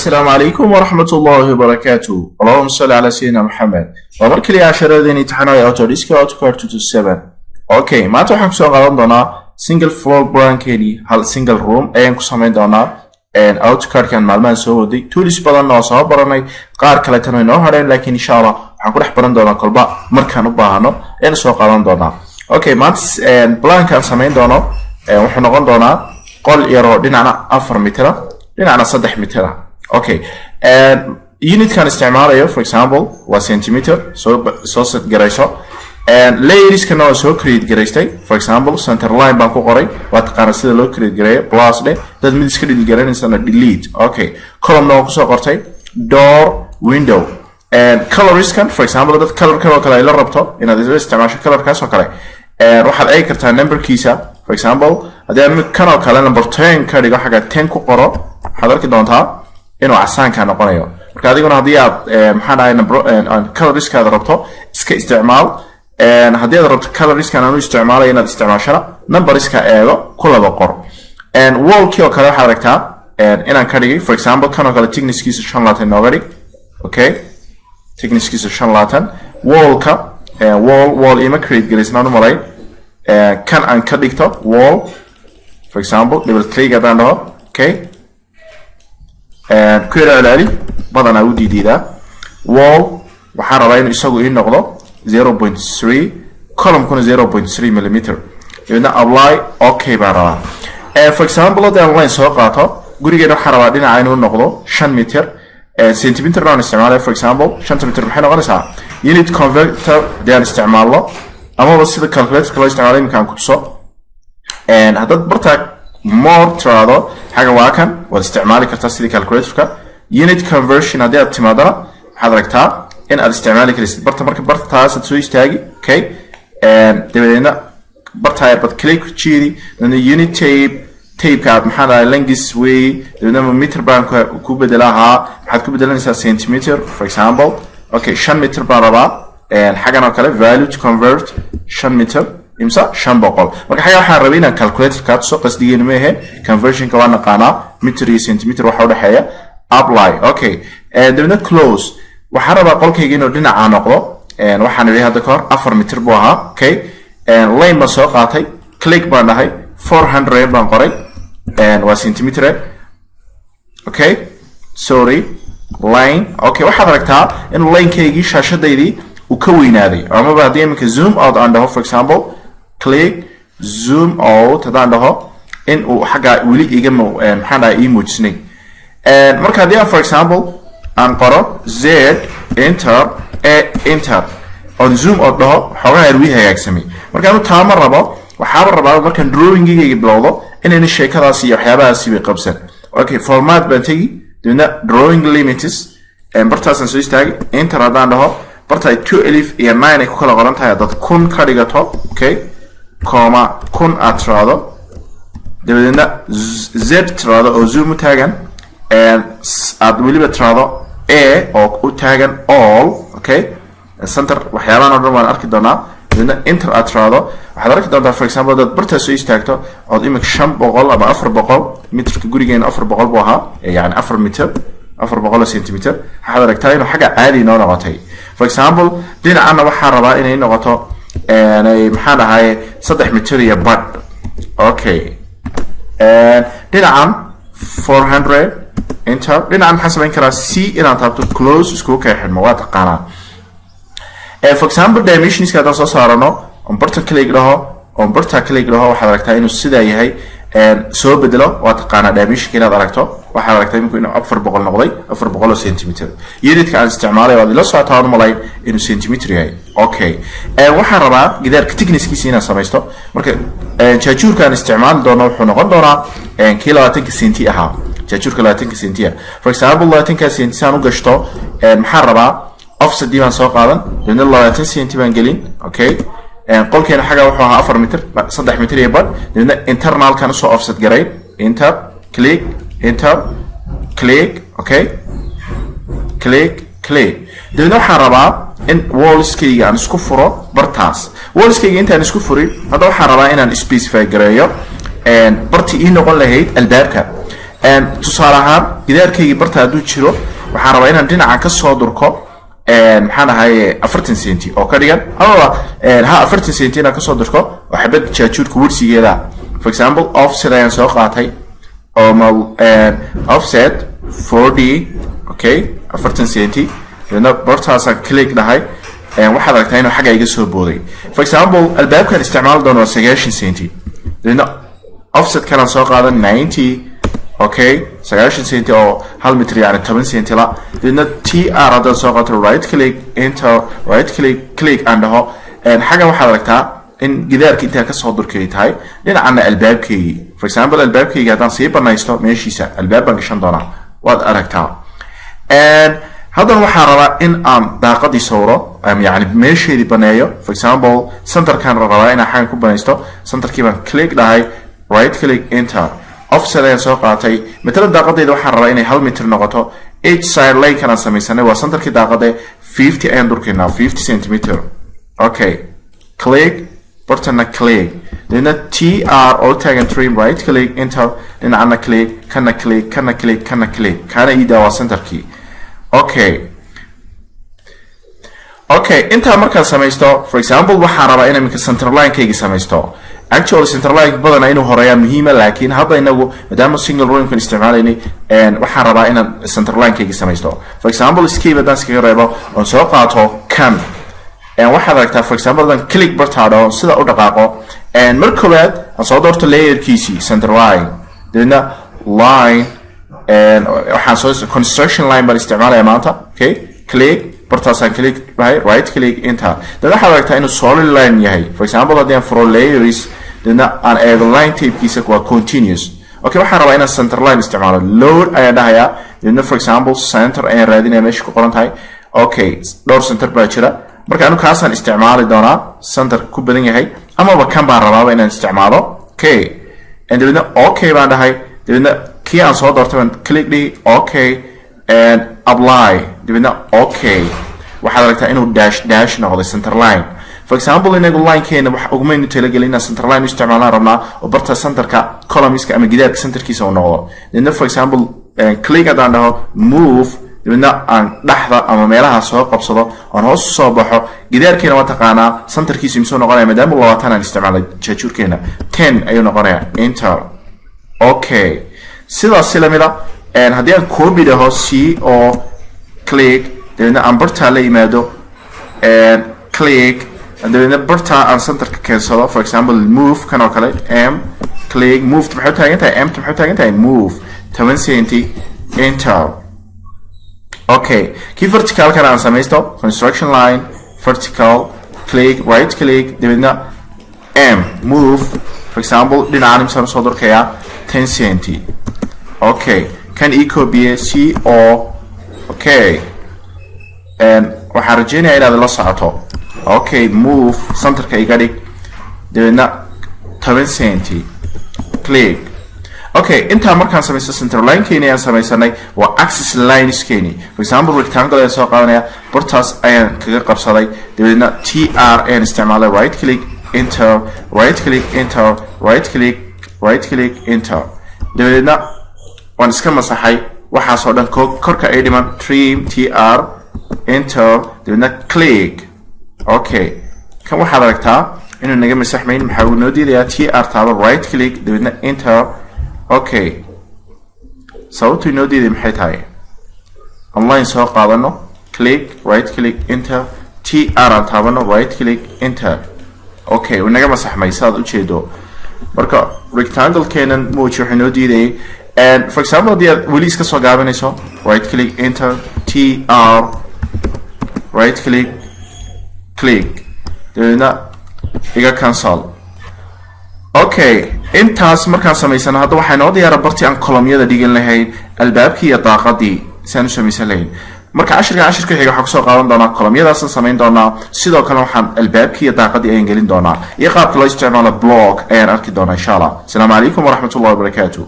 السلام عليكم ورحمة الله وبركاته. اللهم صل على سيدنا محمد. ومركل يا شرادين امتحانات أوتوديسك AutoCAD 227. أوكي ما توحنا كسو قادم دونا single floor plan كيدي هل single room أيام كسامين دونا and AutoCAD كان معلومات سودي توليس بدن ناصها براني قار كلا تنوين هرين لكن إن شاء الله حنقول حبرن دونا قلبا مركانو باهانو أين سو قادم دونا. أوكي ما تس plan كان سامين دونا وحنا قادم دونا قل يرو دينا 4 متر دينا 3 متر. Okay, and unit can استعماله for example was centimeter so set garayso and layers can also create garaystay for example center line baan ku qoray waad taqaan sida loo create gareeyo plus de dad mid iska dhigi garanaysan delete. Okay, column noo ku soo qortay door window and colors can for example dad color kale ay la rabto inaad isticmaasho color kaas oo kale and waxaad ay kartaa number kiisa for example hadii kan oo kale number 10 ka dhigo xaga 10 ku qoro waxaad arki doontaa inuu casaan ka noqonayo marka adiguna hadii aad maxaan ahay colors ka rabto iska isticmaal hadii aad rabto colors ka aanu isticmaalay inaad isticmaashana numbers ka eego ku laba qor and wall kii oo kale waxaad aragtaa inaan ka dhigay for example kan oo kale thickness-kiisa 5 nooga dhig. Okay, thickness-kiisa 5 wall ka wall ima create garaysnaan malay kan aan ka dhigto wall for example double click adaan dhaho. Okay, and كير على بدنا ودي ديدا wall وحربين يسوي إيه نقطة 0.3 column كنا 0.3 مليمتر يبدأ apply okay برا for example هذا online سوقاته قولي كده حربين عينه النقطة 5 متر سنتيمتر ران استعماله for example 5 متر محنا غنسا unit converter ده استعماله أما بس هذا calculator كلا استعماله مكان كتسو and هذا برتك more ترى حاجة واقعاً والاستعمال كرتاسي calculator كا unit conversion هذه التمادة حضرتها إن الاستعمال كريست برت تاس تسوي استاجي. okay and تبينا برت هاي كليك تشيري لأن unit tape كاب محل length way لأن متر بان كوبدلها حد كوبدلها نسا سنتيمتر for example. okay 5 متر برابع and حاجة ناكله value to convert 5 متر إمسا 5 بقول marka xaga waxaan rabay inaan calculator ka soo qasdigeena meehe conversion ka waan naqaana meter iyo centimeter waxa u dhaxeeya apply. Okay, and then close waxaan rabaa qolkayga inuu dhinaca noqdo and waxaan leeyahay hadda ka hor 4 meter buu ahaa. Okay, and line ma soo qaatay click baan dhahay 400 baan qoray and waa centimeter. Okay, sorry line. Okay, waxaad aragtaa in line-kaygii shaashadaydii uu ka weynaaday ama baad imika zoom out aan dhaho for example click zoom out hadaan dhaho in uu xaga wali iga maxaan dhahay ii muujisnay and marka hadii for example aan qoro z enter enter on zoom out dhaho xogaa yar wii hagaagsamay marka aanu taama rabo waxaan rabaa markaan drawing-giga bilowdo inaan sheekadaas iyo waxyaabahaas bay qabsan. Okay, format baan tagi dina drawing limits and bartaasan soo istaagay enter hadaan dhaho barta 2 elif iyo 9 ay ku kala qoran tahay dad kun ka dhigato. Okay, comma kun atrado dabadna z trado oo zoom taagan and aad waliba trado a oo u taagan all. Okay, center waxyaabahan oo dhan waan arki doonaa dabadna enter atrado waxaad arki doontaa for example dad barta soo istaagto oo imika 500 ama 400 mitirka gurigeena 400 buu ahaa yani 4 mitir 400 سنتيمتر حضرتك تلاقي إنه حاجة عادي إنه نقطعي. for example دينا أنا واحد ربع إنه نقطة أنا محل هاي 3 متر يا باد. okay دينا عم 400 enter دينا عم حسب إن كرا C إن تابتو close سكو كيحن مواد قناة for example dimensions كذا صارنا أمبرت كليك له وحضرتك تلاقي إنه السيدة هي soo bedelo waa taqaana dimension kina aragto waxa aragtay inuu 400 noqday 400 centimeter unit ka aan isticmaalay waa la socotaan malay inuu centimeter yahay. Okay, waxaan rabaa gidaarka thickness-kiisa inaan samaysto marka jaajuurka aan isticmaal doono wuxuu noqon doonaa kilo 20 cm ahaa jaajuurka 20 cm for example 20 cm aan u gashto maxaan rabaa offset diiwaan soo qaadan in 20 cm baan gelin. Okay, qolkeena xaga wuxuu ahaa 4 mitir 3 mitir iyo bad dadna internal kan soo offset garay enter click okay click dadna waxaan rabaa in wallskayga aan isku furo bartaas wallskayga intaan isku furin hadda waxaan rabaa inaan specify gareeyo barti ii noqon lahayd albaabka tusaale ahaan gidaarkayga barta hadduu jiro waxaan rabaa inaan dhinaca ka soo durko maxaan ahaye 40 senti oo ka dhigan ama 40 senti inaan ka soo durko oo xabad jaajuurka warsigeeda for example offset ayaan soo qaatay oo offset 40 okay 40 senti ina bartaas aan click dhahay waxaad aragtaa inuu xagga iga soo booday for example albaabkan isticmaal doono 90 senti ina offset kana soo qaadan 90 okay 90 senti oo 1 mitir yani 10 senti la ina tr hadda soo qaato right click enter right click and ho xagga waxaad aragtaa in gidaarka inta ka soo durkay tahay dhinacana albaabkayga for example albaabkayga hadaan sii banaysto meeshiisa albaabban gashan doona waad aragtaa haddana waxaan rabaa in aan daaqadii sawiro yani meesheedii baneeyo for example centerkan rabaa inaan xaggan ku banaysto centerkii baan click dhahay right click enter offset ayaan soo qaatay matala daaqadayda waxaan rabaa inay 1 mitir noqoto each side line kan aan samaysanay waa centerkii daaqada 50 ayaan durkaynaa 50 centimeter okay click button click then tr all tag and trim right click enter then ana click kana click kana ida waa centerkii okay inta markaan samaysto for example waxaan rabaa inaan minka center line kayga samaysto actually center line badan inuu horeeya muhiim laakiin hadda inagu maadaama single room kan isticmaalayni waxaan rabaa inaan center line kayga samaysto for example escape haddaan iskaga reebo oon soo qaato kan waxaad aragtaa for example haddaan click bartaadho sida u dhaqaaqo mar koowaad aan soo doorto layerkiisii center line dena line waxaan soo construction line baan isticmaalaya maanta okay click bartaasaan click right click enter dena waxaad aragtaa inuu solid line yahay for example haddii aan furo layers dena aan eego line typekiisa waa continuous okay waxaan rabaa inaan center line isticmaalo load ayaan dhahayaa dena for example center ayaan raadinaya meesha ku qoran tahay okay dhowr center baa jira marka anu kaasaan isticmaali doonaa center ku badan yahay amaba kan baan rabaaba inaan isticmaalo okay debedna okay baan dhahay debedna kii aan soo doortay baan click dhihi okay and apply debedna okay waxaad aragtaa inuu dash noqday center line for example inagu linekeena waxa ugmaynu talagelin inaan center line u isticmaalaan rabnaa oo barta centerka columnska ama gidaarka centerkiisa uu noqdo debedna for example click haddaan dhaho move dibna aan dhaxda ama meelaha soo qabsado aan hoos soo baxo gidaarkeena waa taqaanaa centerkiisa imsoo noqonaya maadaama 20 aan isticmaalay jaajuurkeena 10 ayuu noqonaya enter okay sidaas lamida haddii aan copy dhaho c oo click dibna aan barta la yimaado click dibna barta aan centerka keensado for example move kan oo kale m click move maxay taagan tahay m maxay taagan tahay move 10 centi enter okay key vertical kan aan samaysto construction line vertical click right click dibna m move for example dhinacan imsaan soo durkaya 10 centi okay kan copy c o okay waxaan rajeynayaa inaad la socoto okay move centerka iga dhig dibna 10 centi click okay inta markaan samaysto center line keeni aan samaysanay waa axis lines keeni for example rectangle ayaan soo qaadanaya bartaas ayaan kaga qabsaday dibadna tr ayaan isticmaalay right click enter right click enter right click enter dibadna waan iska masaxay waxaas oo dhan korka ay dhiman trim tr enter dibadna click okay kan waxaad aragtaa inuu naga masaxmayn maxaa uu noo diidayaa tr taaba right click dibadna enter okay sababtu inoo diiday maxay tahay online soo qaadano click right click enter tr aan taabano right click enter okay uu naga masaxmay saad u jeedo marka rectangle keenan muuji wuxuu inoo diidayay and for example haddii aad weli iska soo gaabinayso right click enter tr right click dibadna iga cancel okay intaas markaan samaysano hadda waxay noo diyaara bartii aan kolomyada dhigan lahayn albaabkii iyo daaqadii saan u samaysan lahayn marka cashirka xiga waxaan kusoo qaadan doonaa kolomyadaasaan samayn doonaa sidoo kale waxaan albaabkii iyo daaqadii ayaan gelin doonaa iyo qaabka loo isticmaalo blog ayaan arki doonaa insha allah asalaamu calaykum waraxmatullahi wabarakaatu